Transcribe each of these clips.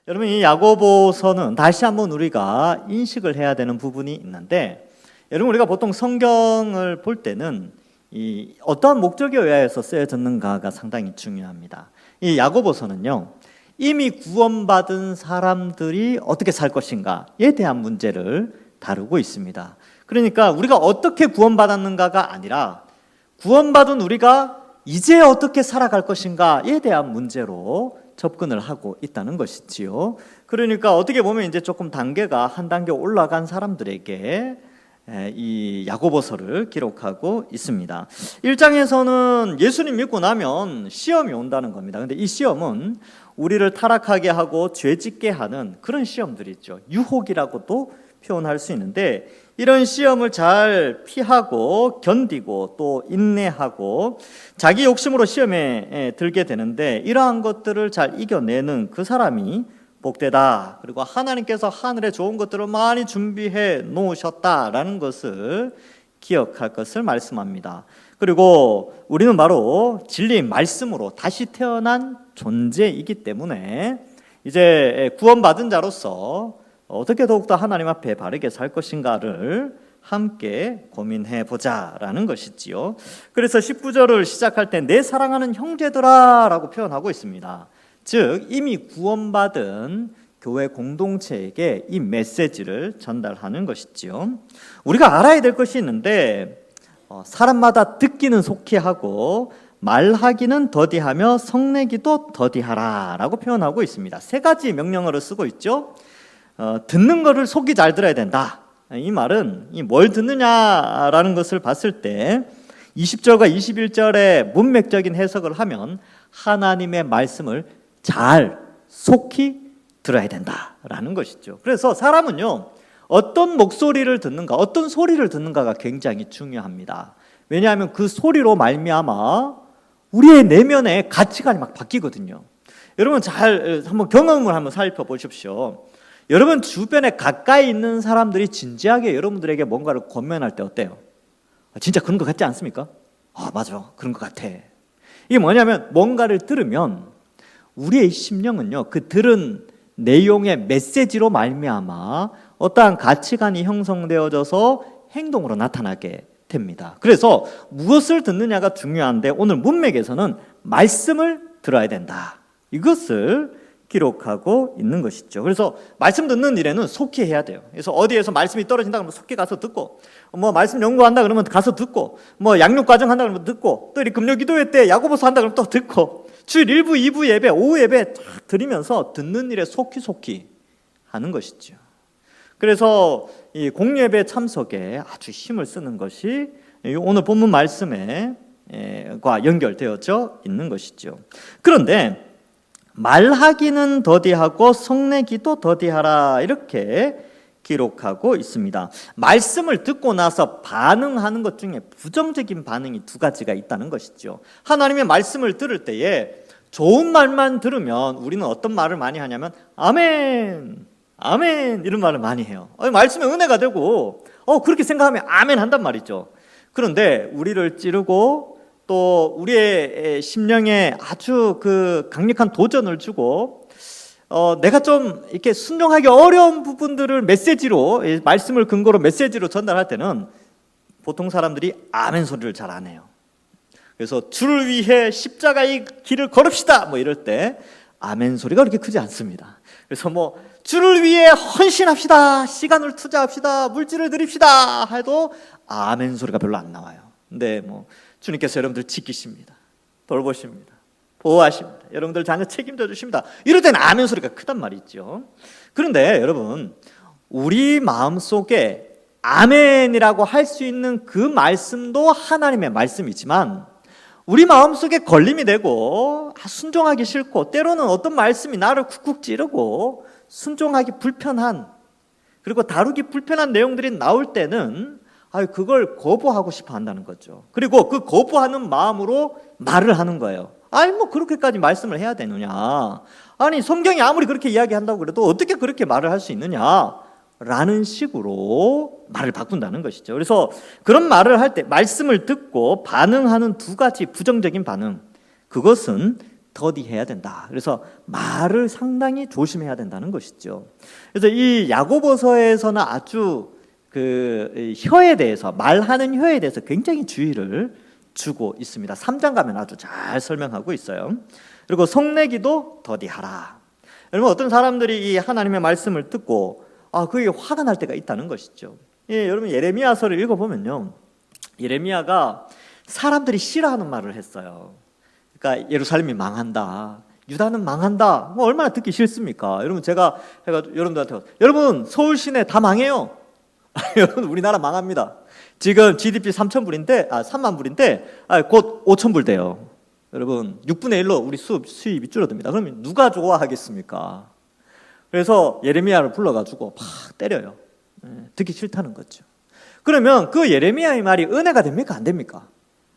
여러분, 이 야고보서는 다시 한번 우리가 인식을 해야 되는 부분이 있는데, 여러분, 우리가 보통 성경을 볼 때는 이 어떠한 목적에 의하여서 쓰여졌는가가 상당히 중요합니다. 이 야고보서는요, 이미 구원받은 사람들이 어떻게 살 것인가에 대한 문제를 다루고 있습니다. 그러니까 우리가 어떻게 구원받았는가가 아니라 구원받은 우리가 이제 어떻게 살아갈 것인가에 대한 문제로 접근을 하고 있다는 것이지요. 그러니까 어떻게 보면 이제 조금 단계가 한 단계 올라간 사람들에게 이 야고보서를 기록하고 있습니다. 1장에서는 예수님 믿고 나면 시험이 온다는 겁니다. 근데 이 시험은 우리를 타락하게 하고 죄짓게 하는 그런 시험들이 있죠. 유혹이라고도 표현할 수 있는데, 이런 시험을 잘 피하고 견디고 또 인내하고 자기 욕심으로 시험에 들게 되는데, 이러한 것들을 잘 이겨내는 그 사람이 복되다. 그리고 하나님께서 하늘에 좋은 것들을 많이 준비해 놓으셨다라는 것을 기억할 것을 말씀합니다. 그리고 우리는 바로 진리의 말씀으로 다시 태어난 존재이기 때문에 이제 구원받은 자로서 어떻게 더욱더 하나님 앞에 바르게 살 것인가를 함께 고민해 보자라는 것이지요. 그래서 19절을 시작할 때 내 사랑하는 형제들아 라고 표현하고 있습니다. 즉 이미 구원받은 교회 공동체에게 이 메시지를 전달하는 것이지요. 우리가 알아야 될 것이 있는데, 사람마다 듣기는 속히 하고 말하기는 더디하며 성내기도 더디하라 라고 표현하고 있습니다. 세 가지 명령어를 쓰고 있죠. 듣는 거를 속이 잘 들어야 된다. 이 말은 뭘 듣느냐라는 것을 봤을 때 20절과 21절의 문맥적인 해석을 하면 하나님의 말씀을 잘 속히 들어야 된다라는 것이죠. 그래서 사람은요, 어떤 목소리를 듣는가, 어떤 소리를 듣는가가 굉장히 중요합니다. 왜냐하면 그 소리로 말미암아 우리의 내면의 가치관이 막 바뀌거든요. 여러분 잘 한번 경험을 한번 살펴보십시오. 여러분 주변에 가까이 있는 사람들이 진지하게 여러분들에게 뭔가를 권면할 때 어때요? 진짜 그런 것 같지 않습니까? 맞아, 그런 것 같아. 이게 뭐냐면 뭔가를 들으면 우리의 심령은요, 그 들은 내용의 메시지로 말미암아 어떠한 가치관이 형성되어져서 행동으로 나타나게 됩니다. 그래서 무엇을 듣느냐가 중요한데, 오늘 문맥에서는 말씀을 들어야 된다, 이것을 기록하고 있는 것이죠. 그래서 말씀 듣는 일에는 속히 해야 돼요. 그래서 어디에서 말씀이 떨어진다 그러면 속히 가서 듣고, 말씀 연구한다 그러면 가서 듣고, 양육 과정 한다 그러면 듣고, 또 이 금요 기도회 때 야고보서 한다 그러면 또 듣고, 주일 1부, 2부 예배, 오후 예배 쫙 드리면서 듣는 일에 속히 하는 것이죠. 그래서 이 공예배 참석에 아주 힘을 쓰는 것이 오늘 본문 말씀과 연결되어져 있는 것이죠. 그런데 말하기는 더디하고 성내기도 더디하라, 이렇게 기록하고 있습니다. 말씀을 듣고 나서 반응하는 것 중에 부정적인 반응이 두 가지가 있다는 것이죠. 하나님의 말씀을 들을 때에 좋은 말만 들으면 우리는 어떤 말을 많이 하냐면 아멘, 아멘 이런 말을 많이 해요. 말씀에 은혜가 되고 그렇게 생각하면 아멘 한단 말이죠. 그런데 우리를 찌르고 또 우리의 심령에 아주 그 강력한 도전을 주고 내가 좀 이렇게 순종하기 어려운 부분들을 메시지로, 말씀을 근거로 메시지로 전달할 때는 보통 사람들이 아멘 소리를 잘 안 해요. 그래서 주를 위해 십자가의 길을 걸읍시다 이럴 때 아멘 소리가 그렇게 크지 않습니다. 그래서 주를 위해 헌신합시다, 시간을 투자합시다, 물질을 드립시다 해도 아멘 소리가 별로 안 나와요. 근데 주님께서 여러분들 지키십니다, 돌보십니다, 보호하십니다, 여러분들 자녀 책임져 주십니다, 이럴 때는 아멘 소리가 크단 말이죠. 그런데 여러분, 우리 마음속에 아멘이라고 할 수 있는 그 말씀도 하나님의 말씀이지만, 우리 마음속에 걸림이 되고 순종하기 싫고, 때로는 어떤 말씀이 나를 쿡쿡 찌르고 순종하기 불편한, 그리고 다루기 불편한 내용들이 나올 때는 그걸 거부하고 싶어 한다는 거죠. 그리고 그 거부하는 마음으로 말을 하는 거예요. 그렇게까지 말씀을 해야 되느냐, 성경이 아무리 그렇게 이야기한다고 그래도 어떻게 그렇게 말을 할 수 있느냐 라는 식으로 말을 바꾼다는 것이죠. 그래서 그런 말을 할 때 말씀을 듣고 반응하는 두 가지 부정적인 반응, 그것은 더디해야 된다. 그래서 말을 상당히 조심해야 된다는 것이죠. 그래서 이 야고보서에서는 아주 그 혀에 대해서, 말하는 혀에 대해서 굉장히 주의를 주고 있습니다. 3장 가면 아주 잘 설명하고 있어요. 그리고 성내기도 더디하라. 여러분, 어떤 사람들이 이 하나님의 말씀을 듣고 그게 화가 날 때가 있다는 것이죠. 여러분, 예레미야서를 읽어보면요, 예레미야가 사람들이 싫어하는 말을 했어요. 그러니까 예루살렘이 망한다, 유다는 망한다. 뭐 얼마나 듣기 싫습니까? 여러분, 제가 여러분들한테 여러분, 서울 시내 다 망해요. 여러분, 우리나라 망합니다. 지금 GDP 3만 불인데 곧 5천 불 돼요. 여러분, 6분의 1로 우리 수입이 줄어듭니다. 그러면 누가 좋아하겠습니까? 그래서 예레미야를 불러가지고 팍 때려요. 듣기 싫다는 거죠. 그러면 그 예레미야의 말이 은혜가 됩니까? 안 됩니까?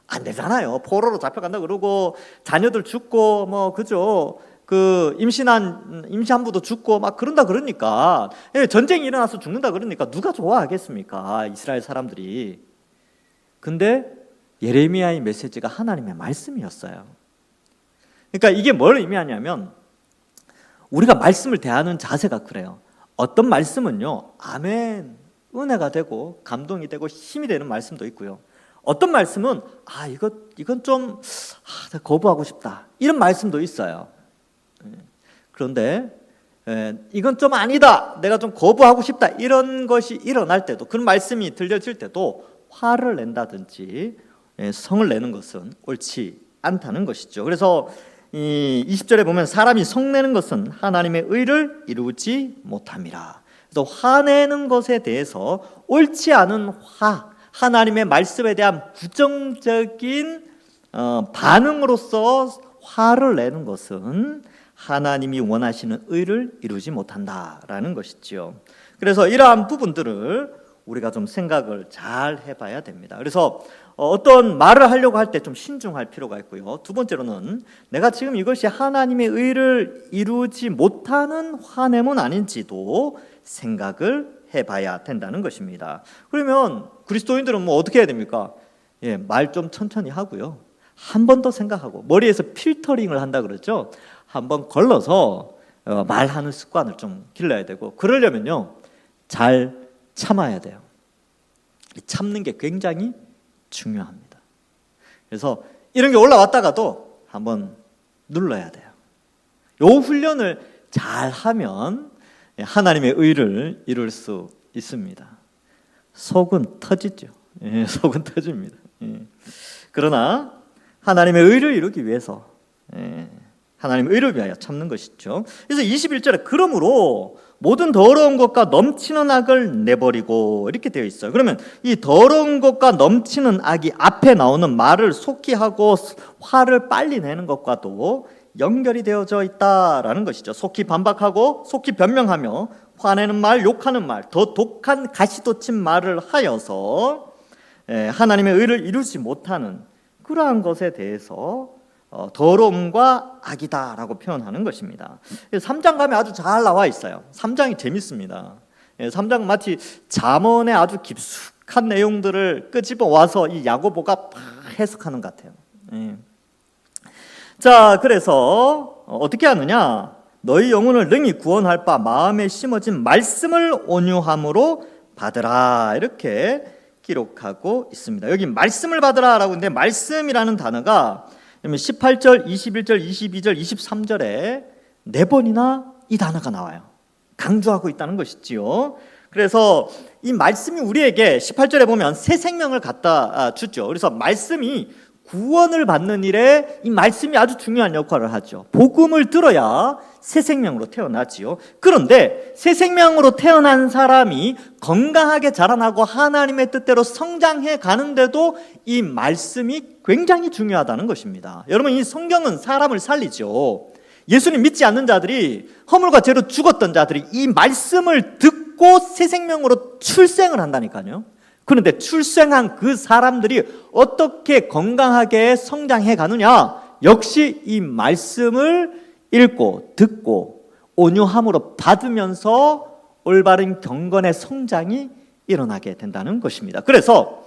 안 되잖아요. 포로로 잡혀간다 그러고 자녀들 죽고 뭐 그죠? 그 임시한부도 죽고 막 그러니까 전쟁이 일어나서 죽는다 그러니까 누가 좋아하겠습니까? 이스라엘 사람들이. 근데 예레미야의 메시지가 하나님의 말씀이었어요. 그러니까 이게 뭘 의미하냐면 우리가 말씀을 대하는 자세가 그래요. 어떤 말씀은요, 아멘, 은혜가 되고 감동이 되고 힘이 되는 말씀도 있고요. 어떤 말씀은 이건 좀 거부하고 싶다, 이런 말씀도 있어요. 그런데 이건 좀 아니다, 내가 좀 거부하고 싶다, 이런 것이 일어날 때도, 그런 말씀이 들려질 때도 화를 낸다든지 성을 내는 것은 옳지 않다는 것이죠. 그래서 이 20절에 보면 사람이 성내는 것은 하나님의 의를 이루지 못함이라. 그래서 화내는 것에 대해서 옳지 않은 하나님의 말씀에 대한 부정적인 반응으로서 화를 내는 것은 하나님이 원하시는 의를 이루지 못한다라는 것이죠. 그래서 이러한 부분들을 우리가 좀 생각을 잘 해봐야 됩니다. 그래서 어떤 말을 하려고 할 때 좀 신중할 필요가 있고요. 두 번째로는 내가 지금 이것이 하나님의 의를 이루지 못하는 화냄은 아닌지도 생각을 해봐야 된다는 것입니다. 그러면 그리스도인들은 뭐 어떻게 해야 됩니까? 말 좀 천천히 하고요. 한 번 더 생각하고, 머리에서 필터링을 한다 그러죠. 한번 걸러서 말하는 습관을 좀 길러야 되고, 그러려면요, 잘 참아야 돼요. 참는 게 굉장히 중요합니다. 그래서 이런 게 올라왔다가도 한번 눌러야 돼요. 요 훈련을 잘 하면 하나님의 의를 이룰 수 있습니다. 속은 터지죠. 속은 터집니다. 그러나 하나님의 의를 이루기 위해서, 하나님의 의를 위하여 참는 것이죠. 그래서 21절에 그러므로 모든 더러운 것과 넘치는 악을 내버리고, 이렇게 되어 있어요. 그러면 이 더러운 것과 넘치는 악이 앞에 나오는 말을 속히 하고 화를 빨리 내는 것과도 연결이 되어져 있다라는 것이죠. 속히 반박하고 속히 변명하며 화내는 말, 욕하는 말, 더 독한 가시돋친 말을 하여서 하나님의 의를 이루지 못하는 그러한 것에 대해서 더러움과 악이다라고 표현하는 것입니다. 3장 가면 아주 잘 나와 있어요. 3장이 재밌습니다. 3장 마치 잠언의 아주 깊숙한 내용들을 끄집어 와서 이 야고보가 해석하는 것 같아요. 자, 그래서 어떻게 하느냐? 너희 영혼을 능히 구원할 바 마음에 심어진 말씀을 온유함으로 받으라, 이렇게 기록하고 있습니다. 여기 말씀을 받으라라고 하는데, 말씀이라는 단어가 18절, 21절, 22절, 23절에 4번이나 이 단어가 나와요. 강조하고 있다는 것이지요. 그래서 이 말씀이 우리에게 18절에 보면 새 생명을 갖다 주죠. 그래서 말씀이 구원을 받는 일에 이 말씀이 아주 중요한 역할을 하죠. 복음을 들어야 새 생명으로 태어나지요. 그런데 새 생명으로 태어난 사람이 건강하게 자라나고 하나님의 뜻대로 성장해 가는데도 이 말씀이 굉장히 중요하다는 것입니다. 여러분, 이 성경은 사람을 살리죠. 예수님 믿지 않는 자들이, 허물과 죄로 죽었던 자들이 이 말씀을 듣고 새 생명으로 출생을 한다니까요. 그런데 출생한 그 사람들이 어떻게 건강하게 성장해 가느냐? 역시 이 말씀을 읽고 듣고 온유함으로 받으면서 올바른 경건의 성장이 일어나게 된다는 것입니다. 그래서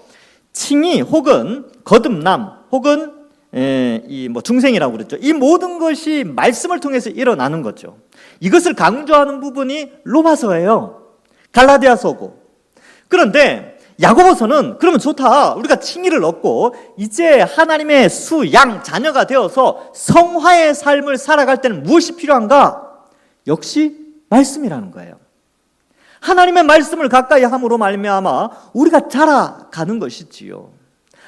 칭의 혹은 거듭남 혹은 이 뭐 중생이라고 그랬죠. 이 모든 것이 말씀을 통해서 일어나는 거죠. 이것을 강조하는 부분이 로마서예요. 갈라디아서고. 그런데 야고보서는 그러면 좋다. 우리가 칭의를 얻고 이제 하나님의 수, 양, 자녀가 되어서 성화의 삶을 살아갈 때는 무엇이 필요한가? 역시 말씀이라는 거예요. 하나님의 말씀을 가까이 함으로 말미암아 우리가 자라가는 것이지요.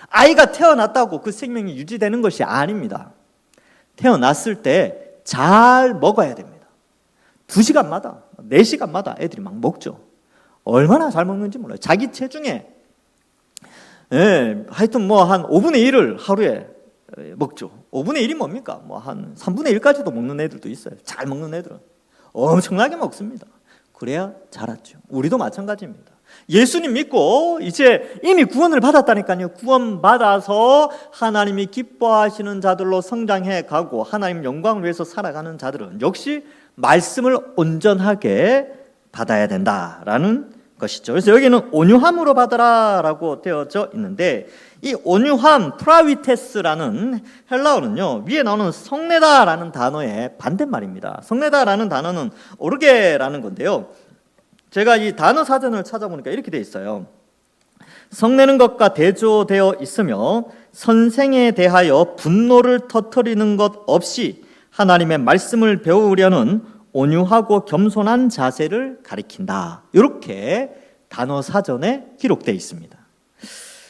아이가 태어났다고 그 생명이 유지되는 것이 아닙니다. 태어났을 때 잘 먹어야 됩니다. 2시간마다, 4시간마다 애들이 막 먹죠. 얼마나 잘 먹는지 몰라요. 자기 체중에 하여튼 뭐 한 5분의 1을 하루에 먹죠. 5분의 1이 뭡니까? 뭐 한 3분의 1까지도 먹는 애들도 있어요. 잘 먹는 애들은 엄청나게 먹습니다. 그래야 자랐죠. 우리도 마찬가지입니다. 예수님 믿고 이제 이미 구원을 받았다니까요. 구원 받아서 하나님이 기뻐하시는 자들로 성장해 가고 하나님 영광을 위해서 살아가는 자들은 역시 말씀을 온전하게 받아야 된다라는 것이죠. 그래서 여기는 온유함으로 받으라라고 되어져 있는데 이 온유함, 프라위테스라는 헬라어는요, 위에 나오는 성내다라는 단어의 반대말입니다. 성내다라는 단어는 오르게라는 건데요. 제가 이 단어 사전을 찾아보니까 이렇게 되어 있어요. 성내는 것과 대조되어 있으며 선생에 대하여 분노를 터뜨리는 것 없이 하나님의 말씀을 배우려는 온유하고 겸손한 자세를 가리킨다. 이렇게 단어 사전에 기록되어 있습니다.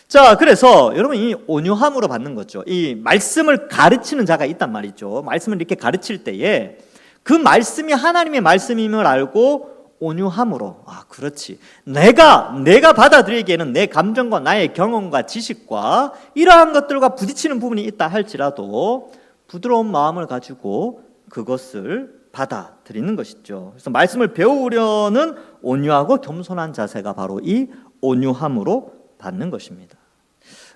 자, 그래서 여러분 이 온유함으로 받는 거죠. 이 말씀을 가르치는 자가 있단 말이죠. 말씀을 이렇게 가르칠 때에 그 말씀이 하나님의 말씀임을 알고 온유함으로, 그렇지. 내가 받아들이기에는 내 감정과 나의 경험과 지식과 이러한 것들과 부딪히는 부분이 있다 할지라도 부드러운 마음을 가지고 그것을 받아들이는 것이죠. 그래서 말씀을 배우려는 온유하고 겸손한 자세가 바로 이 온유함으로 받는 것입니다.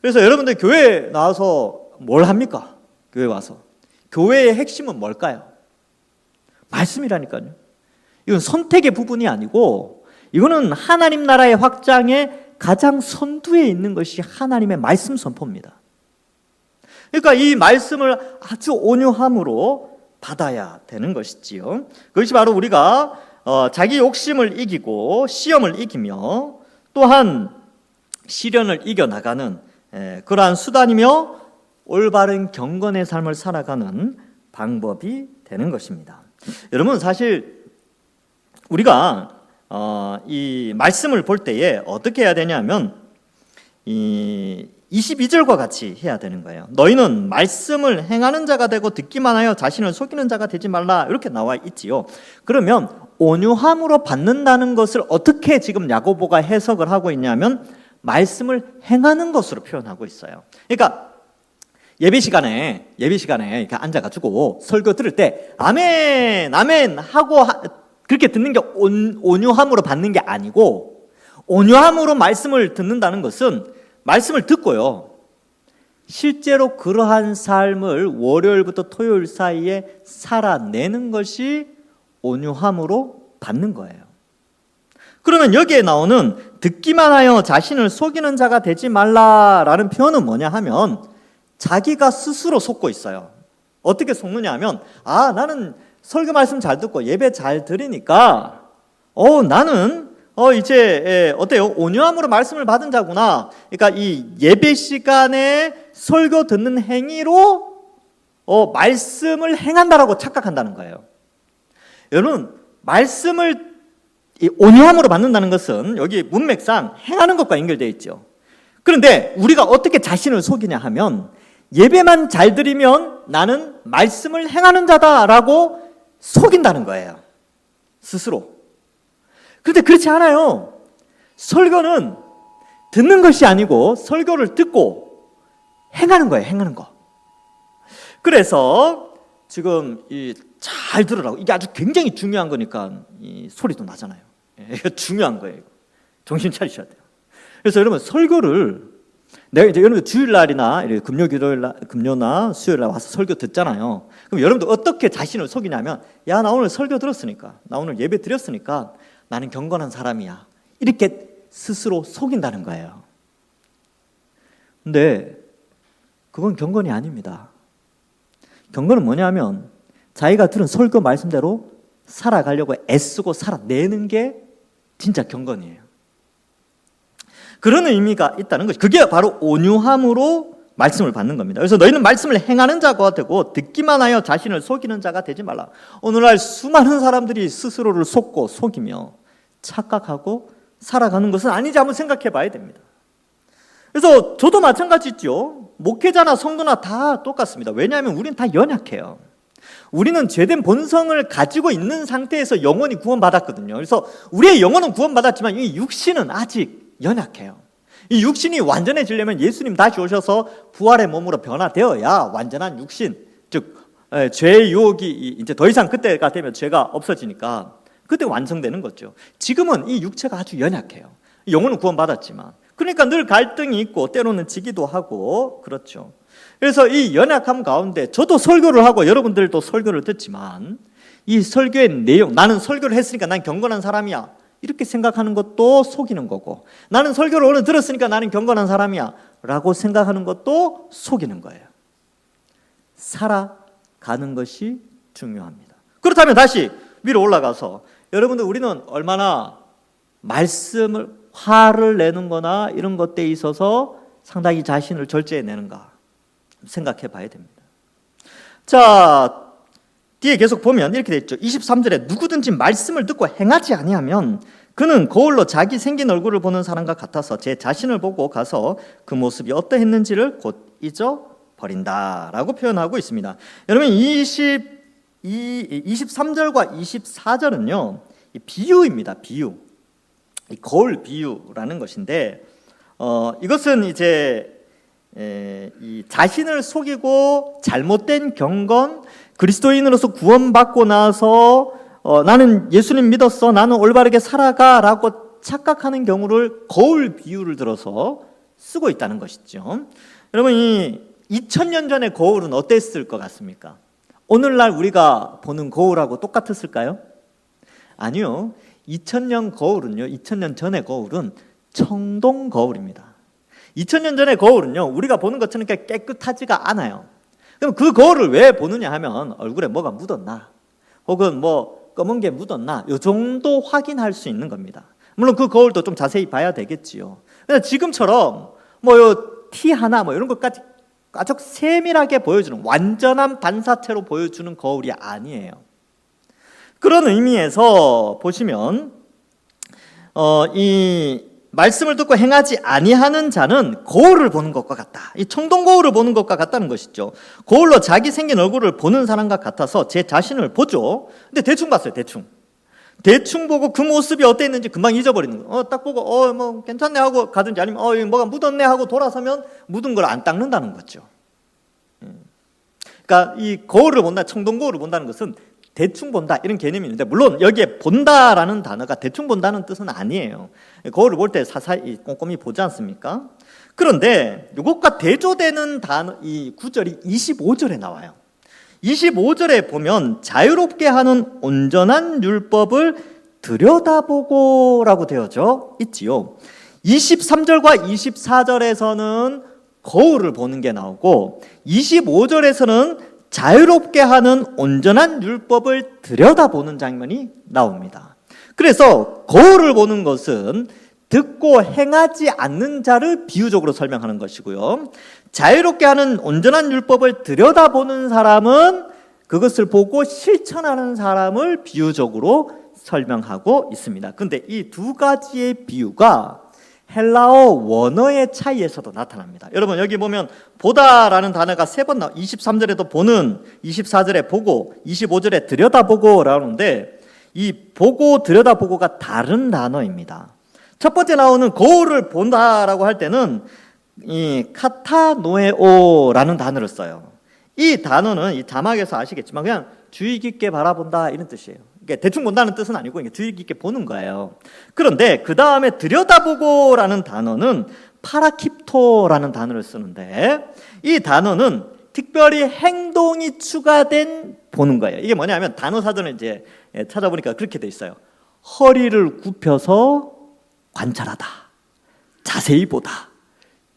그래서 여러분들 교회에 나와서 뭘 합니까? 교회 와서. 교회의 핵심은 뭘까요? 말씀이라니까요. 이건 선택의 부분이 아니고 이거는 하나님 나라의 확장에 가장 선두에 있는 것이 하나님의 말씀 선포입니다. 그러니까 이 말씀을 아주 온유함으로 받아야 되는 것이지요. 그것이 바로 우리가 자기 욕심을 이기고 시험을 이기며 또한 시련을 이겨나가는 그러한 수단이며 올바른 경건의 삶을 살아가는 방법이 되는 것입니다. 여러분 사실 우리가 이 말씀을 볼 때에 어떻게 해야 되냐면 이 22절과 같이 해야 되는 거예요. 너희는 말씀을 행하는 자가 되고 듣기만 하여 자신을 속이는 자가 되지 말라 이렇게 나와 있지요. 그러면 온유함으로 받는다는 것을 어떻게 지금 야고보가 해석을 하고 있냐면 말씀을 행하는 것으로 표현하고 있어요. 그러니까 예배 시간에 이렇게 앉아가지고 설교 들을 때 아멘 아멘 하고 그렇게 듣는 게 온유함으로 받는 게 아니고 온유함으로 말씀을 듣는다는 것은 말씀을 듣고요. 실제로 그러한 삶을 월요일부터 토요일 사이에 살아내는 것이 온유함으로 받는 거예요. 그러면 여기에 나오는 듣기만 하여 자신을 속이는 자가 되지 말라라는 표현은 뭐냐 하면 자기가 스스로 속고 있어요. 어떻게 속느냐 하면 나는 설교 말씀 잘 듣고 예배 잘 드리니까 나는 이제 어때요? 온유함으로 말씀을 받은 자구나. 그러니까 이 예배 시간에 설교 듣는 행위로 말씀을 행한다라고 착각한다는 거예요. 여러분 말씀을 이 온유함으로 받는다는 것은 여기 문맥상 행하는 것과 연결되어 있죠. 그런데 우리가 어떻게 자신을 속이냐 하면 예배만 잘 드리면 나는 말씀을 행하는 자다라고 속인다는 거예요. 스스로. 그런데 그렇지 않아요. 설교는 듣는 것이 아니고 설교를 듣고 행하는 거예요. 행하는 거. 그래서 지금 잘 들으라고. 이게 아주 굉장히 중요한 거니까 이 소리도 나잖아요. 이거 중요한 거예요. 정신 차리셔야 돼요. 그래서 여러분 설교를 내가 이제 여러분 주일날이나 금요나 수요일날 와서 설교 듣잖아요. 그럼 여러분들 어떻게 자신을 속이냐면 나 오늘 설교 들었으니까 나 오늘 예배 드렸으니까 나는 경건한 사람이야. 이렇게 스스로 속인다는 거예요. 근데 그건 경건이 아닙니다. 경건은 뭐냐면 자기가 들은 설교 말씀대로 살아가려고 애쓰고 살아내는 게 진짜 경건이에요. 그런 의미가 있다는 것이, 그게 바로 온유함으로 말씀을 받는 겁니다. 그래서 너희는 말씀을 행하는 자가 되고 듣기만 하여 자신을 속이는 자가 되지 말라. 오늘날 수많은 사람들이 스스로를 속고 속이며 착각하고 살아가는 것은 아니지 한번 생각해 봐야 됩니다. 그래서 저도 마찬가지죠. 목회자나 성도나 다 똑같습니다. 왜냐하면 우리는 다 연약해요. 우리는 죄된 본성을 가지고 있는 상태에서 영원히 구원받았거든요. 그래서 우리의 영혼은 구원받았지만 이 육신은 아직 연약해요. 이 육신이 완전해지려면 예수님 다시 오셔서 부활의 몸으로 변화되어야 완전한 육신, 즉 죄의 유혹이 이제 더 이상 그때가 되면 죄가 없어지니까 그때 완성되는 거죠. 지금은 이 육체가 아주 연약해요. 영혼은 구원받았지만, 그러니까 늘 갈등이 있고 때로는 지기도 하고 그렇죠. 그래서 이 연약함 가운데 저도 설교를 하고 여러분들도 설교를 듣지만 이 설교의 내용, 나는 설교를 했으니까 난 경건한 사람이야 이렇게 생각하는 것도 속이는 거고, 나는 설교를 오늘 들었으니까 나는 경건한 사람이야 라고 생각하는 것도 속이는 거예요. 살아가는 것이 중요합니다. 그렇다면 다시 위로 올라가서 여러분들, 우리는 얼마나 말씀을 화를 내는 거나 이런 것에 있어서 상당히 자신을 절제해내는가 생각해 봐야 됩니다. 자, 뒤에 계속 보면 이렇게 돼 있죠. 23절에 누구든지 말씀을 듣고 행하지 아니하면 그는 거울로 자기 생긴 얼굴을 보는 사람과 같아서 제 자신을 보고 가서 그 모습이 어떠했는지를 곧 잊어버린다라고 표현하고 있습니다. 여러분, 23절과 24절은요 비유입니다. 비유. 이 거울 비유라는 것인데 이것은 이제 이 자신을 속이고 잘못된 경건, 그리스도인으로서 구원받고 나서 나는 예수님 믿었어, 나는 올바르게 살아가 라고 착각하는 경우를 거울 비유를 들어서 쓰고 있다는 것이죠. 여러분, 이 2000년 전의 거울은 어땠을 것 같습니까? 오늘날 우리가 보는 거울하고 똑같았을까요? 아니요. 2000년 거울은요, 2000년 전의 거울은 청동 거울입니다. 2000년 전의 거울은요, 우리가 보는 것처럼 깨끗하지가 않아요. 그럼 그 거울을 왜 보느냐 하면 얼굴에 뭐가 묻었나, 혹은 뭐 검은 게 묻었나, 이 정도 확인할 수 있는 겁니다. 물론 그 거울도 좀 자세히 봐야 되겠지요. 지금처럼 뭐 티 하나 뭐 이런 것까지 아주 세밀하게 보여주는, 완전한 반사체로 보여주는 거울이 아니에요. 그런 의미에서 보시면 이 말씀을 듣고 행하지 아니하는 자는 거울을 보는 것과 같다. 이 청동 거울을 보는 것과 같다는 것이죠. 거울로 자기 생긴 얼굴을 보는 사람과 같아서 제 자신을 보죠. 근데 대충 봤어요. 대충 보고 그 모습이 어땠는지 금방 잊어버리는 거예요. 딱 보고 뭐 괜찮네 하고 가든지, 아니면 뭐가 묻었네 하고 돌아서면 묻은 걸 안 닦는다는 거죠. 그러니까 이 거울을 본다, 청동 거울을 본다는 것은 대충 본다 이런 개념이 있는데, 물론 여기에 본다라는 단어가 대충 본다는 뜻은 아니에요. 거울을 볼 때 사사히 꼼꼼히 보지 않습니까? 그런데 이것과 대조되는 단어, 이 구절이 25절에 나와요. 25절에 보면 자유롭게 하는 온전한 율법을 들여다보고 라고 되어져 있지요. 23절과 24절에서는 거울을 보는 게 나오고 25절에서는 자유롭게 하는 온전한 율법을 들여다보는 장면이 나옵니다. 그래서 거울을 보는 것은 듣고 행하지 않는 자를 비유적으로 설명하는 것이고요, 자유롭게 하는 온전한 율법을 들여다보는 사람은 그것을 보고 실천하는 사람을 비유적으로 설명하고 있습니다. 그런데 이 두 가지의 비유가 헬라어 원어의 차이에서도 나타납니다. 여러분, 여기 보면 보다라는 단어가 3번 나와요. 23절에도 보는, 24절에 보고, 25절에 들여다보고 라는데, 이 보고 들여다보고가 다른 단어입니다. 첫 번째 나오는 거울을 본다라고 할 때는 이 카타노에오라는 단어를 써요. 이 단어는 이 자막에서 아시겠지만 그냥 주의 깊게 바라본다 이런 뜻이에요. 그러니까 대충 본다는 뜻은 아니고 주의 깊게 보는 거예요. 그런데 그 다음에 들여다보고라는 단어는 파라킵토라는 단어를 쓰는데, 이 단어는 특별히 행동이 추가된 보는 거예요. 이게 뭐냐면 단어 사전을 이제 찾아보니까 그렇게 돼 있어요. 허리를 굽혀서 관찰하다, 자세히 보다,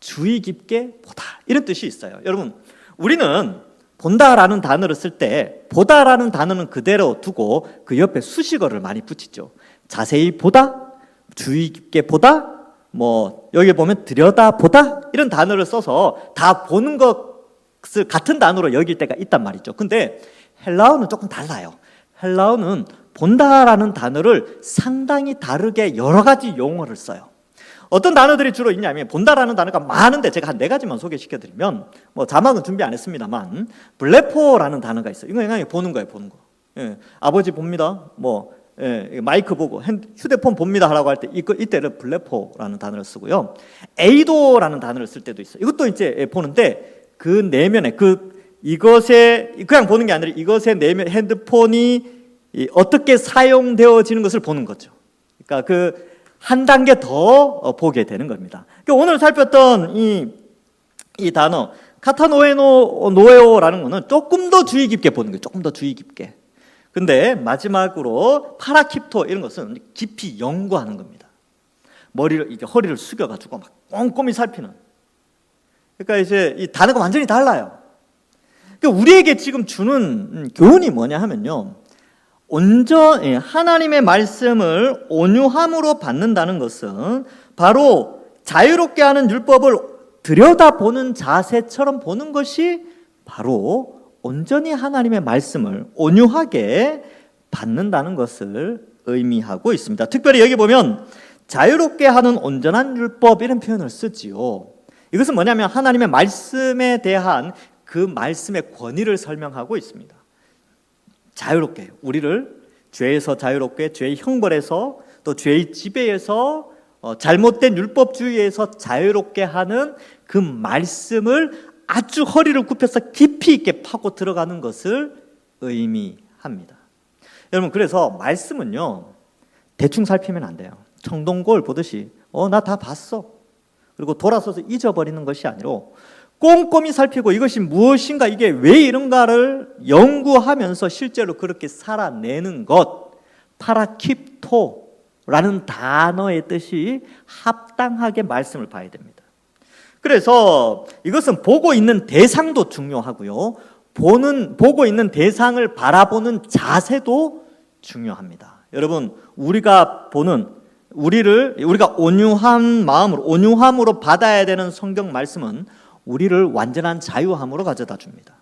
주의 깊게 보다 이런 뜻이 있어요. 여러분, 우리는 본다라는 단어를 쓸 때 보다라는 단어는 그대로 두고 그 옆에 수식어를 많이 붙이죠. 자세히 보다, 주의 깊게 보다, 뭐 여기 보면 들여다보다 이런 단어를 써서 다 보는 것을 같은 단어로 여길 때가 있단 말이죠. 근데 헬라어는 조금 달라요. 헬라어는 본다라는 단어를 상당히 다르게 여러 가지 용어를 써요. 어떤 단어들이 주로 있냐면 본다라는 단어가 많은데 제가 한 4가지만 소개시켜드리면 뭐 자막은 준비 안 했습니다만 블레포라는 단어가 있어요. 이거 그냥 보는 거예요. 보는 거. 예, 아버지 봅니다. 뭐 마이크 보고 휴대폰 봅니다 하라고 할 때 이때는 블레포라는 단어를 쓰고요. 에이도라는 단어를 쓸 때도 있어요. 이것도 이제 보는데 그 내면에 이것에 그냥 보는 게 아니라 이것의 내면 핸드폰이 어떻게 사용되어지는 것을 보는 거죠. 그러니까 그 한 단계 더 보게 되는 겁니다. 그러니까 오늘 살폈던 이 단어 카타노에노에오라는 거는 조금 더 주의 깊게 보는 거예요. 조금 더 주의 깊게. 근데 마지막으로 파라킵토 이런 것은 깊이 연구하는 겁니다. 허리를 숙여가지고 막 꼼꼼히 살피는. 그러니까 이제 이 단어가 완전히 달라요. 그러니까 우리에게 지금 주는 교훈이 뭐냐 하면요. 하나님의 말씀을 온유함으로 받는다는 것은 바로 자유롭게 하는 율법을 들여다보는 자세처럼 보는 것이 바로 온전히 하나님의 말씀을 온유하게 받는다는 것을 의미하고 있습니다. 특별히 여기 보면 자유롭게 하는 온전한 율법 이런 표현을 쓰지요. 이것은 뭐냐면 하나님의 말씀에 대한 그 말씀의 권위를 설명하고 있습니다. 자유롭게 우리를 죄에서 자유롭게 죄의 형벌에서 또 죄의 지배에서 잘못된 율법주의에서 자유롭게 하는 그 말씀을 아주 허리를 굽혀서 깊이 있게 파고 들어가는 것을 의미합니다. 여러분, 그래서 말씀은요 대충 살피면 안 돼요. 청동거울 보듯이 나 다 봤어 그리고 돌아서서 잊어버리는 것이 아니라 꼼꼼히 살피고 이것이 무엇인가, 이게 왜 이런가를 연구하면서 실제로 그렇게 살아내는 것, 파라킵토라는 단어의 뜻이 합당하게 말씀을 봐야 됩니다. 그래서 이것은 보고 있는 대상도 중요하고요, 보고 있는 대상을 바라보는 자세도 중요합니다. 여러분, 우리가 온유한 마음으로, 온유함으로 받아야 되는 성경 말씀은 우리를 완전한 자유함으로 가져다 줍니다.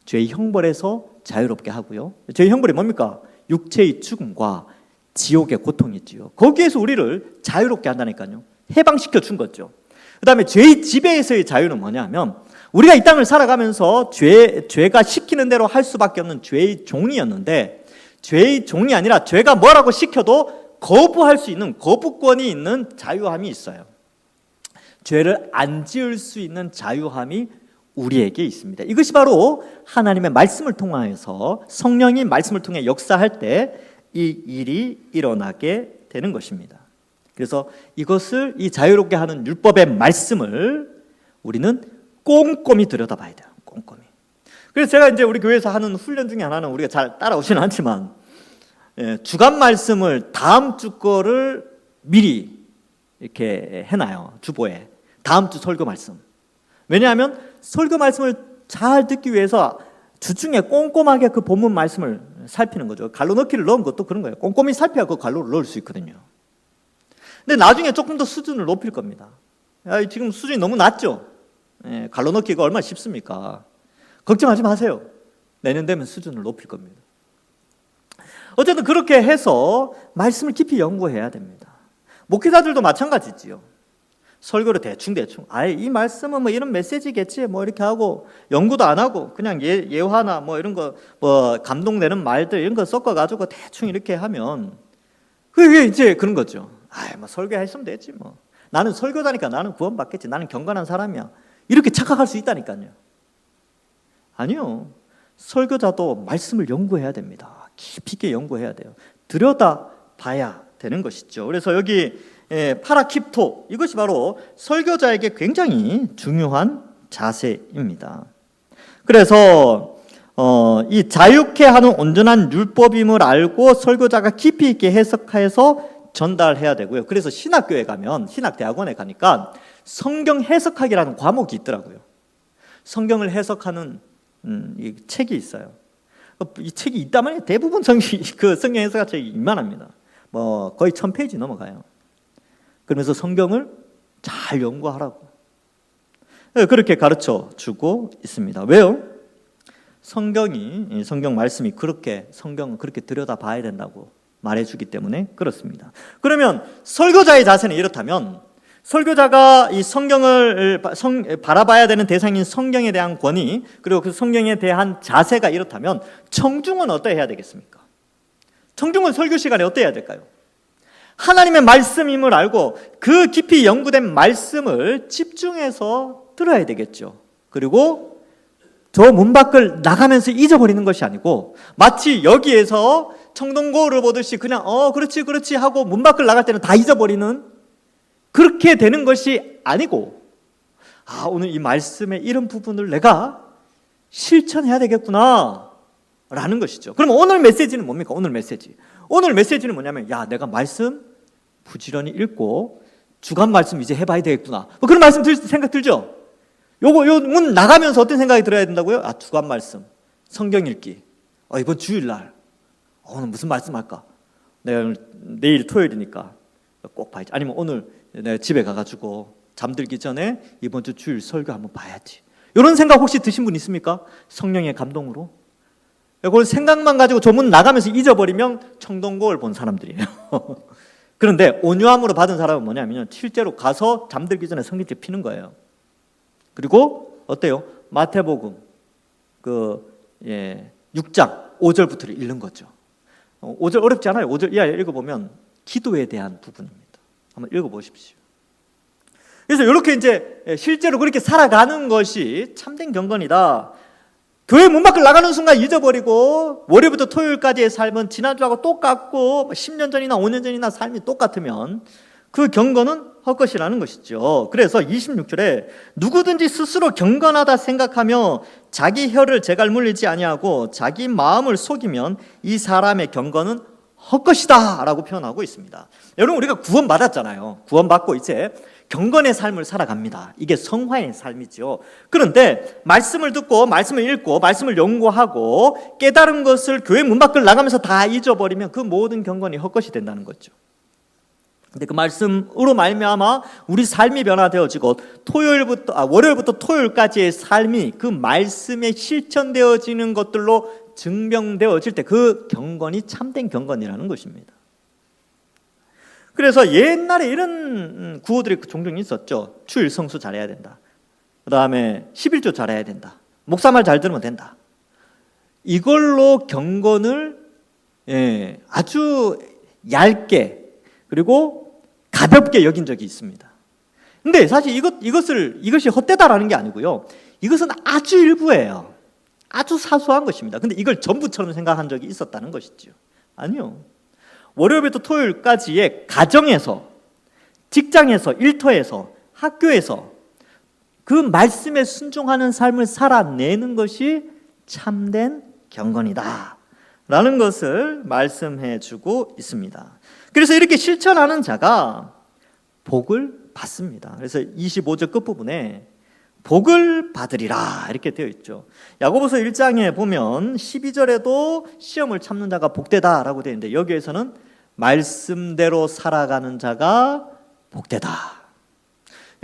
죄의 형벌에서 자유롭게 하고요. 죄의 형벌이 뭡니까? 육체의 죽음과 지옥의 고통이지요. 거기에서 우리를 자유롭게 한다니까요. 해방시켜 준 거죠. 그 다음에 죄의 지배에서의 자유는 뭐냐면 우리가 이 땅을 살아가면서 죄가 시키는 대로 할 수밖에 없는 죄의 종이었는데, 죄의 종이 아니라 죄가 뭐라고 시켜도 거부할 수 있는 거부권이 있는 자유함이 있어요. 죄를 안 지을 수 있는 자유함이 우리에게 있습니다. 이것이 바로 하나님의 말씀을 통하여서 성령이 말씀을 통해 역사할 때 이 일이 일어나게 되는 것입니다. 그래서 이 자유롭게 하는 율법의 말씀을 우리는 꼼꼼히 들여다봐야 돼요. 꼼꼼히. 그래서 제가 이제 우리 교회에서 하는 훈련 중에 하나는 우리가 잘 따라오지는 않지만 주간 말씀을 다음 주 거를 미리 이렇게 해놔요. 주보에. 다음 주 설교 말씀. 왜냐하면 설교 말씀을 잘 듣기 위해서 주중에 꼼꼼하게 그 본문 말씀을 살피는 거죠. 갈로 넣기를 넣은 것도 그런 거예요. 꼼꼼히 살펴야 그 갈로를 넣을 수 있거든요. 근데 나중에 조금 더 수준을 높일 겁니다. 지금 수준이 너무 낮죠? 갈로 넣기가 얼마나 쉽습니까? 걱정하지 마세요. 내년 되면 수준을 높일 겁니다. 어쨌든 그렇게 해서 말씀을 깊이 연구해야 됩니다. 목회자들도 마찬가지지요. 설교를 대충 이 말씀은 뭐 이런 메시지겠지 뭐 이렇게 하고 연구도 안 하고 그냥 예화나 뭐 이런 거 뭐 감동되는 말들 이런 거 섞어가지고 대충 이렇게 하면 그게 이제 그런 거죠. 뭐 설교했으면 됐지 뭐. 나는 설교자니까 나는 구원받겠지. 나는 경건한 사람이야. 이렇게 착각할 수 있다니까요. 아니요. 설교자도 말씀을 연구해야 됩니다. 깊이 있게 연구해야 돼요. 들여다봐야 되는 것이죠. 그래서 여기 파라킵토, 이것이 바로 설교자에게 굉장히 중요한 자세입니다. 그래서 이 자유케 하는 온전한 율법임을 알고 설교자가 깊이 있게 해석해서 전달해야 되고요. 그래서 신학교에 가면, 신학대학원에 가니까 성경 해석학이라는 과목이 있더라고요. 성경을 해석하는 이 책이 있어요. 이 책이 있다면 대부분 그 성경 해석학 책이 이만합니다. 뭐 거의 1000페이지 넘어가요. 그러면서 성경을 잘 연구하라고 그렇게 가르쳐 주고 있습니다. 왜요? 성경 말씀이 성경은 그렇게 들여다봐야 된다고 말해주기 때문에 그렇습니다. 그러면 설교자의 자세는 이렇다면, 설교자가 이 성경을 바라봐야 되는 대상인 성경에 대한 권위, 그리고 그 성경에 대한 자세가 이렇다면 청중은 어떠해야 되겠습니까? 청중은 설교 시간에 어떠해야 될까요? 하나님의 말씀임을 알고 그 깊이 연구된 말씀을 집중해서 들어야 되겠죠. 그리고 저 문 밖을 나가면서 잊어버리는 것이 아니고, 마치 여기에서 청동고를 보듯이 그냥 그렇지 하고 문 밖을 나갈 때는 다 잊어버리는, 그렇게 되는 것이 아니고, 오늘 이 말씀의 이런 부분을 내가 실천해야 되겠구나 라는 것이죠. 그럼 오늘 메시지는 뭡니까? 오늘 메시지는 뭐냐면, 내가 말씀 부지런히 읽고 주간 말씀 이제 해봐야 되겠구나, 그런 말씀 생각 들죠? 요 문 나가면서 어떤 생각이 들어야 된다고요? 주간 말씀, 성경 읽기. 이번 주일날 오늘 무슨 말씀 할까? 내가 내일 토요일이니까 꼭 봐야지. 아니면 오늘 내가 집에 가가지고 잠들기 전에 이번 주 주일 설교 한번 봐야지. 이런 생각 혹시 드신 분 있습니까? 성령의 감동으로. 이걸 생각만 가지고 저 문 나가면서 잊어버리면 청동고를 본 사람들이에요. 그런데 온유함으로 받은 사람은 뭐냐면 실제로 가서 잠들기 전에 성경책 피는 거예요. 그리고 어때요? 마태복음 6장 5절부터를 읽는 거죠. 5절 어렵지 않아요. 5절 이하에 읽어보면 기도에 대한 부분입니다. 한번 읽어보십시오. 그래서 이렇게 이제 실제로 그렇게 살아가는 것이 참된 경건이다. 교회 문 밖을 나가는 순간 잊어버리고 월요일부터 토요일까지의 삶은 지난주하고 똑같고 10년 전이나 5년 전이나 삶이 똑같으면 그 경건은 헛것이라는 것이죠. 그래서 26절에 누구든지 스스로 경건하다 생각하며 자기 혀를 재갈 물리지 아니하고 자기 마음을 속이면 이 사람의 경건은 헛것이다 라고 표현하고 있습니다. 여러분, 우리가 구원받았잖아요. 구원받고 이제 경건의 삶을 살아갑니다. 이게 성화의 삶이죠. 그런데 말씀을 듣고 말씀을 읽고 말씀을 연구하고 깨달은 것을 교회 문 밖을 나가면서 다 잊어버리면 그 모든 경건이 헛것이 된다는 거죠. 근데 그 말씀으로 말미암아 우리 삶이 변화되어지고 월요일부터 토요일까지의 삶이 그 말씀에 실천되어지는 것들로 증명되어질 때 그 경건이 참된 경건이라는 것입니다. 그래서 옛날에 이런 구호들이 종종 있었죠. 주일 성수 잘해야 된다. 그 다음에 11조 잘해야 된다. 목사 말 잘 들으면 된다. 이걸로 경건을 아주 얇게 그리고 가볍게 여긴 적이 있습니다. 근데 사실 이것이 헛되다라는 게 아니고요. 이것은 아주 일부예요. 아주 사소한 것입니다. 근데 이걸 전부처럼 생각한 적이 있었다는 것이죠. 아니요. 월요일부터 토요일까지의 가정에서, 직장에서, 일터에서, 학교에서 그 말씀에 순종하는 삶을 살아내는 것이 참된 경건이다 라는 것을 말씀해 주고 있습니다. 그래서 이렇게 실천하는 자가 복을 받습니다. 그래서 25절 끝부분에 복을 받으리라 이렇게 되어 있죠. 야고보서 1장에 보면 12절에도 시험을 참는 자가 복되다라고 되어 있는데 여기에서는 말씀대로 살아가는 자가 복되다.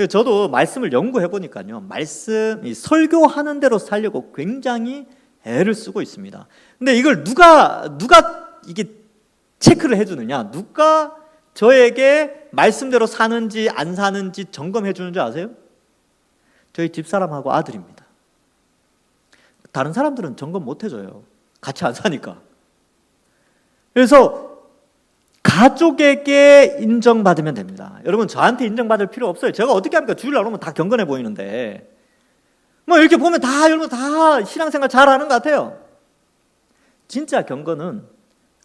저도 말씀을 연구해 보니까요, 설교하는 대로 살려고 굉장히 애를 쓰고 있습니다. 근데 이걸 누가 이게 체크를 해주느냐? 누가 저에게 말씀대로 사는지 안 사는지 점검해 주는 줄 아세요? 저희 집사람하고 아들입니다. 다른 사람들은 점검 못 해줘요. 같이 안 사니까. 그래서 가족에게 인정받으면 됩니다. 여러분, 저한테 인정받을 필요 없어요. 제가 어떻게 합니까? 주일날 오면 다 경건해 보이는데 이렇게 보면 여러분 다 신앙생활 잘하는 것 같아요. 진짜 경건은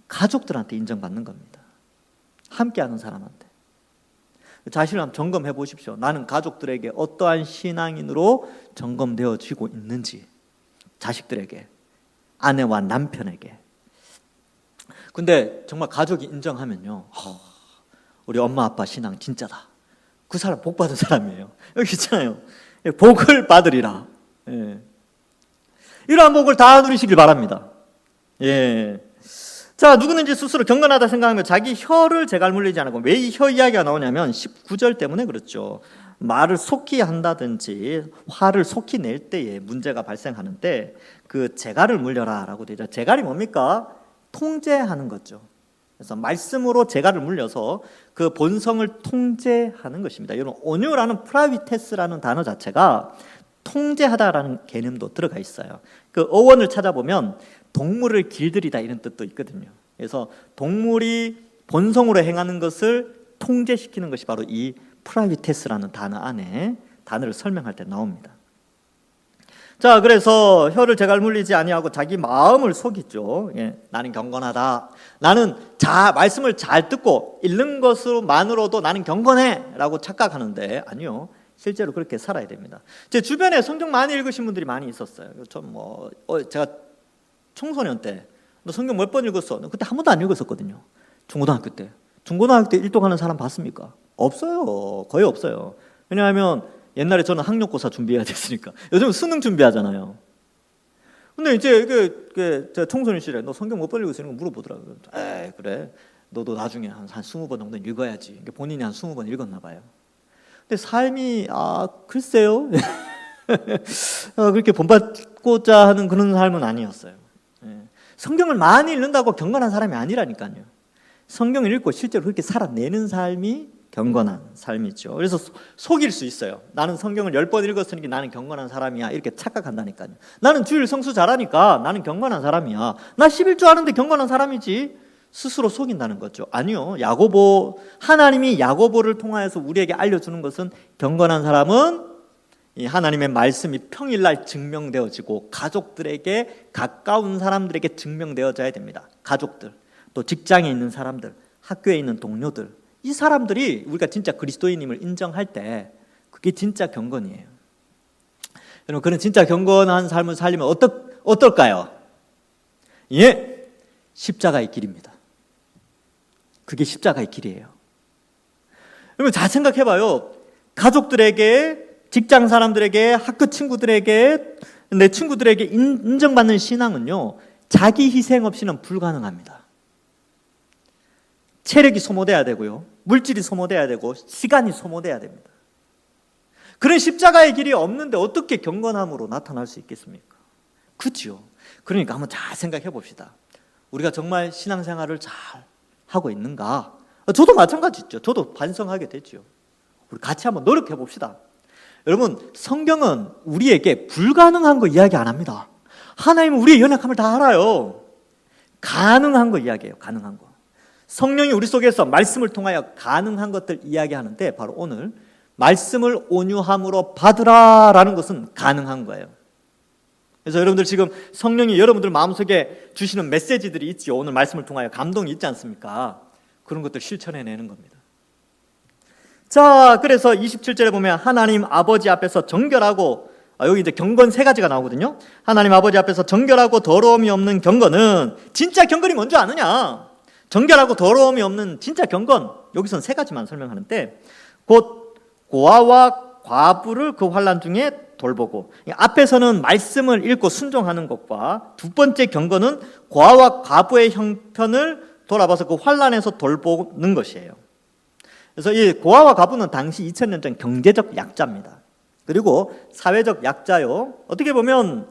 가족들한테 인정받는 겁니다. 함께하는 사람한테. 자신을 한번 점검해 보십시오. 나는 가족들에게 어떠한 신앙인으로 점검되어지고 있는지, 자식들에게, 아내와 남편에게. 근데 정말 가족이 인정하면요, 우리 엄마 아빠 신앙 진짜다. 그 사람 복 받은 사람이에요. 여기 있잖아요. 복을 받으리라. 예. 이러한 복을 다 누리시길 바랍니다. 예. 자, 누구든지 스스로 경건하다 생각하면 자기 혀를 제갈 물리지 않고, 왜 이 혀 이야기가 나오냐면 19절 때문에 그렇죠. 말을 속히 한다든지 화를 속히 낼 때에 문제가 발생하는데 그 재갈을 물려라라고 되죠. 재갈이 뭡니까? 통제하는 거죠. 그래서 말씀으로 재갈을 물려서 그 본성을 통제하는 것입니다. 여러분, 온유라는 프라비테스라는 단어 자체가 통제하다라는 개념도 들어가 있어요. 그 어원을 찾아보면 동물을 길들이다 이런 뜻도 있거든요. 그래서 동물이 본성으로 행하는 것을 통제시키는 것이 바로 이 프라비테스라는 단어 안에 단어를 설명할 때 나옵니다. 자, 그래서 혀를 제갈 물리지 아니하고 자기 마음을 속이죠. 예, 나는 경건하다. 나는 말씀을 잘 듣고 읽는 것으로만으로도 나는 경건해라고 착각하는데 아니요. 실제로 그렇게 살아야 됩니다. 제 주변에 성경 많이 읽으신 분들이 많이 있었어요. 제가 청소년 때 너 성경 몇 번 읽었어? 그때 한 번도 안 읽었었거든요. 중고등학교 때. 중고등학교 때 일독하는 사람 봤습니까? 없어요. 거의 없어요. 왜냐하면 옛날에 저는 학력고사 준비해야 됐으니까. 요즘 수능 준비하잖아요. 근데 이제 제가 청소년 시절에 너 성경 몇 번 읽었어? 이런 거 물어보더라고요. 에이, 그래. 너도 나중에 한 20번 정도 읽어야지. 본인이 한 20번 읽었나 봐요. 근데 삶이 글쎄요. 그렇게 본받고자 하는 그런 삶은 아니었어요. 성경을 많이 읽는다고 경건한 사람이 아니라니까요. 성경을 읽고 실제로 그렇게 살아내는 삶이 경건한 삶이죠. 그래서 속일 수 있어요. 나는 성경을 10번 읽었으니까 나는 경건한 사람이야 이렇게 착각한다니까요. 나는 주일 성수 잘하니까 나는 경건한 사람이야. 나 11조 하는데 경건한 사람이지. 스스로 속인다는 거죠. 아니요. 하나님이 야고보를 통하여서 우리에게 알려주는 것은 경건한 사람은 이 하나님의 말씀이 평일날 증명되어지고 가족들에게, 가까운 사람들에게 증명되어져야 됩니다. 가족들, 또 직장에 있는 사람들, 학교에 있는 동료들, 이 사람들이 우리가 진짜 그리스도인임을 인정할 때 그게 진짜 경건이에요. 여러분, 그런 진짜 경건한 삶을 살리면 어떨까요? 예, 십자가의 길입니다. 그게 십자가의 길이에요. 여러분, 잘 생각해봐요. 가족들에게, 직장 사람들에게, 학교 친구들에게, 내 친구들에게 인정받는 신앙은요, 자기 희생 없이는 불가능합니다. 체력이 소모돼야 되고요, 물질이 소모돼야 되고, 시간이 소모돼야 됩니다. 그런 십자가의 길이 없는데 어떻게 경건함으로 나타날 수 있겠습니까? 그렇죠. 그러니까 한번 잘 생각해 봅시다. 우리가 정말 신앙생활을 잘 하고 있는가? 저도 마찬가지죠. 저도 반성하게 됐죠. 우리 같이 한번 노력해 봅시다. 여러분, 성경은 우리에게 불가능한 거 이야기 안 합니다. 하나님은 우리의 연약함을 다 알아요. 가능한 거 이야기해요. 가능한 거. 성령이 우리 속에서 말씀을 통하여 가능한 것들 이야기하는데 바로 오늘 말씀을 온유함으로 받으라라는 것은 가능한 거예요. 그래서 여러분들 지금 성령이 여러분들 마음속에 주시는 메시지들이 있죠. 오늘 말씀을 통하여 감동이 있지 않습니까? 그런 것들 실천해내는 겁니다. 자, 그래서 27절에 보면 하나님 아버지 앞에서 정결하고, 여기 이제 경건 3가지가 나오거든요. 하나님 아버지 앞에서 정결하고 더러움이 없는 경건은, 진짜 경건이 뭔지 아느냐? 정결하고 더러움이 없는 진짜 경건, 여기서는 3가지만 설명하는데, 곧 고아와 과부를 그 환난 중에 돌보고, 앞에서는 말씀을 읽고 순종하는 것과, 두 번째 경건은 고아와 과부의 형편을 돌아봐서 그 환난에서 돌보는 것이에요. 그래서 이 고아와 과부는 당시 2000년 전 경제적 약자입니다. 그리고 사회적 약자요. 어떻게 보면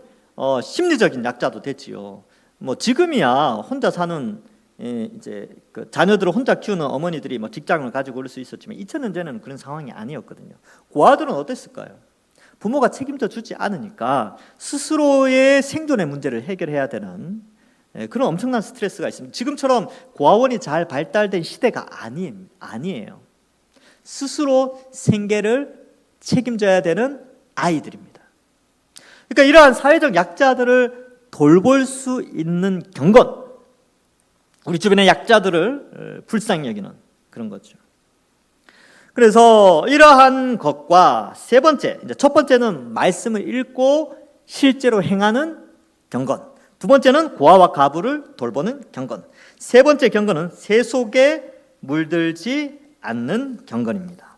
심리적인 약자도 됐지요. 뭐 지금이야 혼자 사는 이제 그 자녀들을 혼자 키우는 어머니들이 뭐 직장을 가지고 올 수 있었지만 2000년 전에는 그런 상황이 아니었거든요. 고아들은 어땠을까요? 부모가 책임져 주지 않으니까 스스로의 생존의 문제를 해결해야 되는 그런 엄청난 스트레스가 있습니다. 지금처럼 고아원이 잘 발달된 시대가 아니에요. 스스로 생계를 책임져야 되는 아이들입니다. 그러니까 이러한 사회적 약자들을 돌볼 수 있는 경건, 우리 주변의 약자들을 불쌍히 여기는 그런 거죠. 그래서 이러한 것과 세 번째, 이제 첫 번째는 말씀을 읽고 실제로 행하는 경건, 두 번째는 고아와 과부를 돌보는 경건, 세 번째 경건은 세속에 물들지 않는 경건입니다.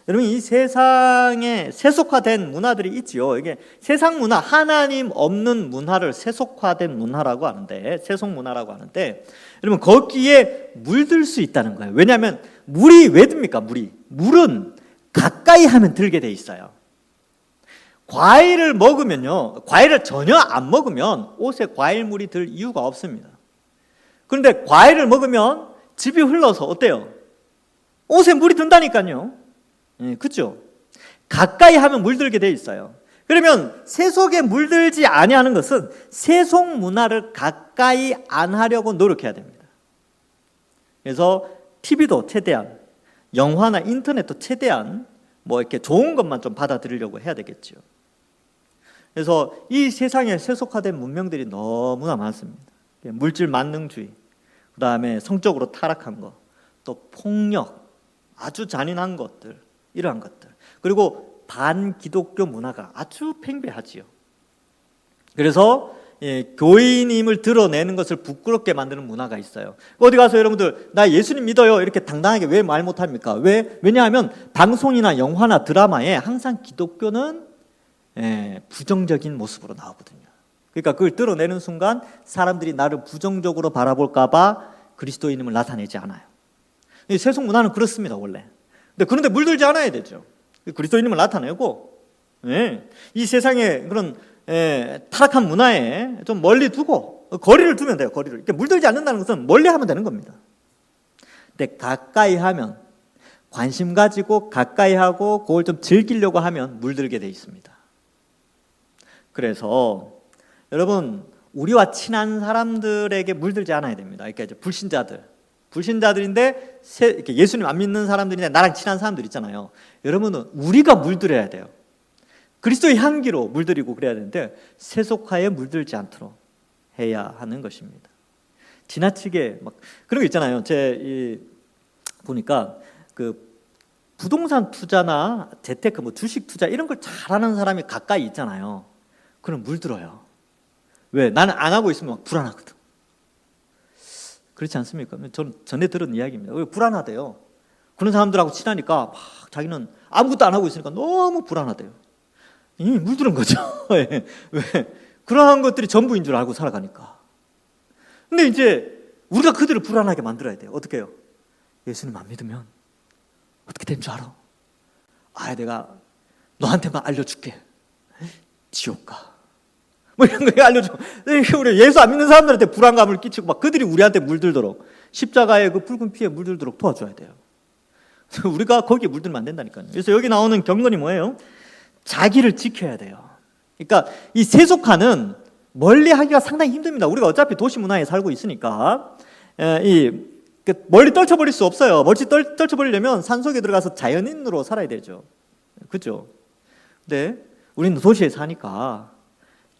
여러분, 이 세상에 세속화된 문화들이 있지요. 이게 세상 문화, 하나님 없는 문화를 세속화된 문화라고 하는데, 세속 문화라고 하는데, 여러분 거기에 물들 수 있다는 거예요. 왜냐하면 물이 왜 듭니까? 물은 가까이 하면 들게 돼 있어요. 과일을 먹으면요, 과일을 전혀 안 먹으면 옷에 과일물이 들 이유가 없습니다. 그런데 과일을 먹으면 즙이 흘러서 어때요? 옷에 물이 든다니까요. 그렇죠? 가까이 하면 물들게 돼 있어요. 그러면 세속에 물들지 아니하는 것은 세속 문화를 가까이 안 하려고 노력해야 됩니다. 그래서 TV도 최대한, 영화나 인터넷도 최대한 뭐 이렇게 좋은 것만 좀 받아들이려고 해야 되겠죠. 그래서 이 세상에 세속화된 문명들이 너무나 많습니다. 물질 만능주의, 그 다음에 성적으로 타락한 것, 또 폭력, 아주 잔인한 것들, 이러한 것들, 그리고 반기독교 문화가 아주 팽배하지요. 그래서 교인임을 드러내는 것을 부끄럽게 만드는 문화가 있어요. 어디 가서 여러분들 나 예수님 믿어요 이렇게 당당하게 왜 말 못합니까? 왜냐하면 방송이나 영화나 드라마에 항상 기독교는 부정적인 모습으로 나오거든요. 그러니까 그걸 드러내는 순간 사람들이 나를 부정적으로 바라볼까 봐 그리스도인임을 나타내지 않아요. 세속 문화는 그렇습니다, 원래. 그런데 물들지 않아야 되죠. 그리스도인임을 나타내고, 이 세상의 그런 타락한 문화에 좀 멀리 두고 거리를 두면 돼요. 거리를. 이렇게 물들지 않는다는 것은 멀리 하면 되는 겁니다. 근데 가까이 하면, 관심 가지고 가까이 하고 그걸 좀 즐기려고 하면 물들게 돼 있습니다. 그래서 여러분, 우리와 친한 사람들에게 물들지 않아야 됩니다. 그러니까 이제 불신자들인데 예수님 안 믿는 사람들인데 나랑 친한 사람들 있잖아요. 여러분은 우리가 물들여야 돼요. 그리스도의 향기로 물들이고 그래야 되는데 세속화에 물들지 않도록 해야 하는 것입니다. 지나치게 막 그런 거 있잖아요. 보니까 그 부동산 투자나 재테크, 뭐 주식 투자 이런 걸 잘하는 사람이 가까이 있잖아요. 그럼 물들어요. 왜? 나는 안 하고 있으면 막 불안하거든. 그렇지 않습니까? 저는 전에 들은 이야기입니다. 왜 불안하대요? 그런 사람들하고 친하니까 막 자기는 아무것도 안 하고 있으니까 너무 불안하대요. 이미 물들은 거죠. 왜? 그러한 것들이 전부인 줄 알고 살아가니까. 근데 이제 우리가 그들을 불안하게 만들어야 돼요. 어떻게 해요? 예수님 안 믿으면 어떻게 된 줄 알아? 내가 너한테만 알려줄게. 지옥 가. 뭐 이런 거 알려줘. 우리 예수 안 믿는 사람들한테 불안감을 끼치고 막 그들이 우리한테 물들도록, 십자가의 그 붉은 피에 물들도록 도와줘야 돼요. 우리가 거기에 물들면 안 된다니까요. 그래서 여기 나오는 경건이 뭐예요? 자기를 지켜야 돼요. 그러니까 이 세속화는 멀리 하기가 상당히 힘듭니다. 우리가 어차피 도시 문화에 살고 있으니까 멀리 떨쳐버릴 수 없어요. 멀리 떨쳐버리려면 산속에 들어가서 자연인으로 살아야 되죠. 그렇죠? 근데 우리는 도시에 사니까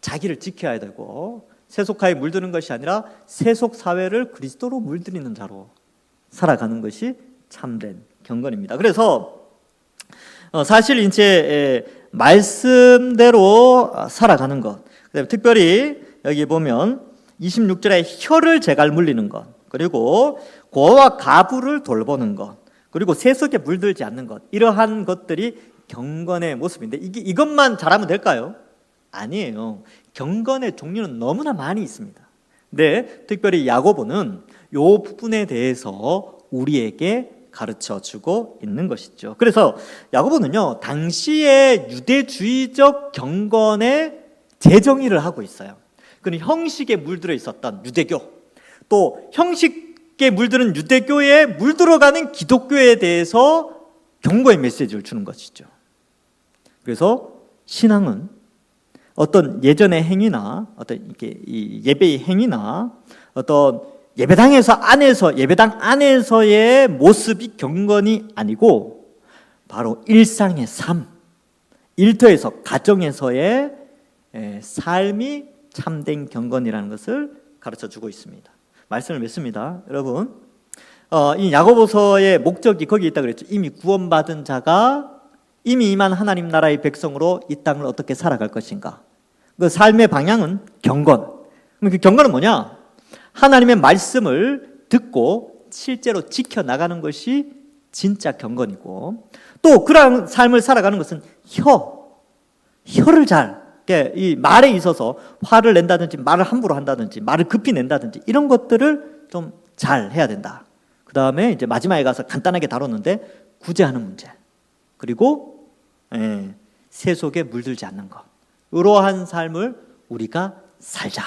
자기를 지켜야 되고, 세속화에 물드는 것이 아니라 세속 사회를 그리스도로 물들이는 자로 살아가는 것이 참된 경건입니다. 그래서 사실 이제 말씀대로 살아가는 것, 그다음에 특별히 여기 보면 26절에 혀를 제갈 물리는 것, 그리고 고와 가부를 돌보는 것, 그리고 세속에 물들지 않는 것, 이러한 것들이 경건의 모습인데 이것만 잘하면 될까요? 아니에요. 경건의 종류는 너무나 많이 있습니다. 근데 특별히 야고보는 이 부분에 대해서 우리에게 가르쳐주고 있는 것이죠. 그래서 야고보는요, 당시의 유대주의적 경건의 재정의를 하고 있어요. 그는 형식에 물들어 있었던 유대교, 또 형식에 물드는 유대교에 물들어가는 기독교에 대해서 경고의 메시지를 주는 것이죠. 그래서 신앙은 어떤 예전의 행위나 어떤 이렇게 이 예배의 행위나 어떤 예배당 안에서의 모습이 경건이 아니고 바로 일상의 삶, 일터에서 가정에서의 삶이 참된 경건이라는 것을 가르쳐주고 있습니다. 말씀을 맺습니다. 여러분, 이 야고보서의 목적이 거기 있다고 그랬죠. 이미 구원받은 자가 이미 임한 하나님 나라의 백성으로 이 땅을 어떻게 살아갈 것인가. 그 삶의 방향은 경건. 그럼 그 경건은 뭐냐? 하나님의 말씀을 듣고 실제로 지켜나가는 것이 진짜 경건이고, 또 그런 삶을 살아가는 것은 혀를 잘, 이 말에 있어서 화를 낸다든지 말을 함부로 한다든지 말을 급히 낸다든지 이런 것들을 좀 잘 해야 된다. 그 다음에 이제 마지막에 가서 간단하게 다뤘는데 구제하는 문제, 그리고 세속에 물들지 않는 것, 이러한 삶을 우리가 살자.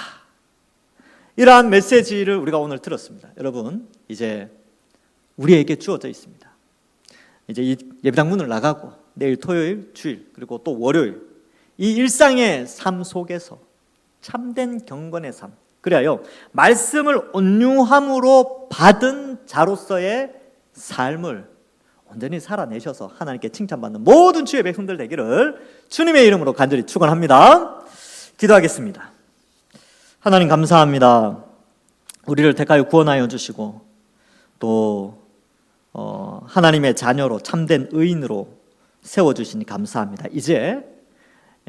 이러한 메시지를 우리가 오늘 들었습니다. 여러분, 이제 우리에게 주어져 있습니다. 이제 이 예배당 문을 나가고 내일 토요일, 주일, 그리고 또 월요일, 이 일상의 삶 속에서 참된 경건의 삶, 그래요, 말씀을 온유함으로 받은 자로서의 삶을 온전히 살아내셔서 하나님께 칭찬받는 모든 주의 백성들 되기를 주님의 이름으로 간절히 축원합니다. 기도하겠습니다. 하나님 감사합니다. 우리를 택하여 구원하여 주시고 또 하나님의 자녀로 참된 의인으로 세워주시니 감사합니다. 이제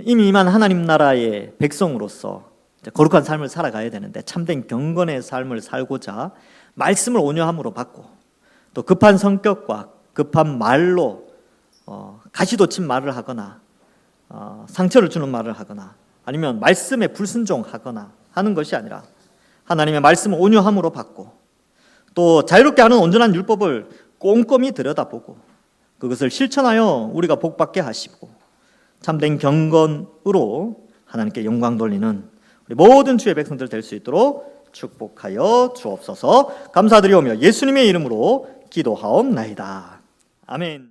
이미 임한 하나님 나라의 백성으로서 거룩한 삶을 살아가야 되는데 참된 경건의 삶을 살고자 말씀을 온유함으로 받고 또 급한 성격과 급한 말로 가시돋친 말을 하거나 상처를 주는 말을 하거나 아니면 말씀에 불순종하거나 하는 것이 아니라 하나님의 말씀을 온유함으로 받고 또 자유롭게 하는 온전한 율법을 꼼꼼히 들여다보고 그것을 실천하여 우리가 복받게 하시고 참된 경건으로 하나님께 영광 돌리는 우리 모든 주의 백성들 될 수 있도록 축복하여 주옵소서. 감사드리오며 예수님의 이름으로 기도하옵나이다. 아멘.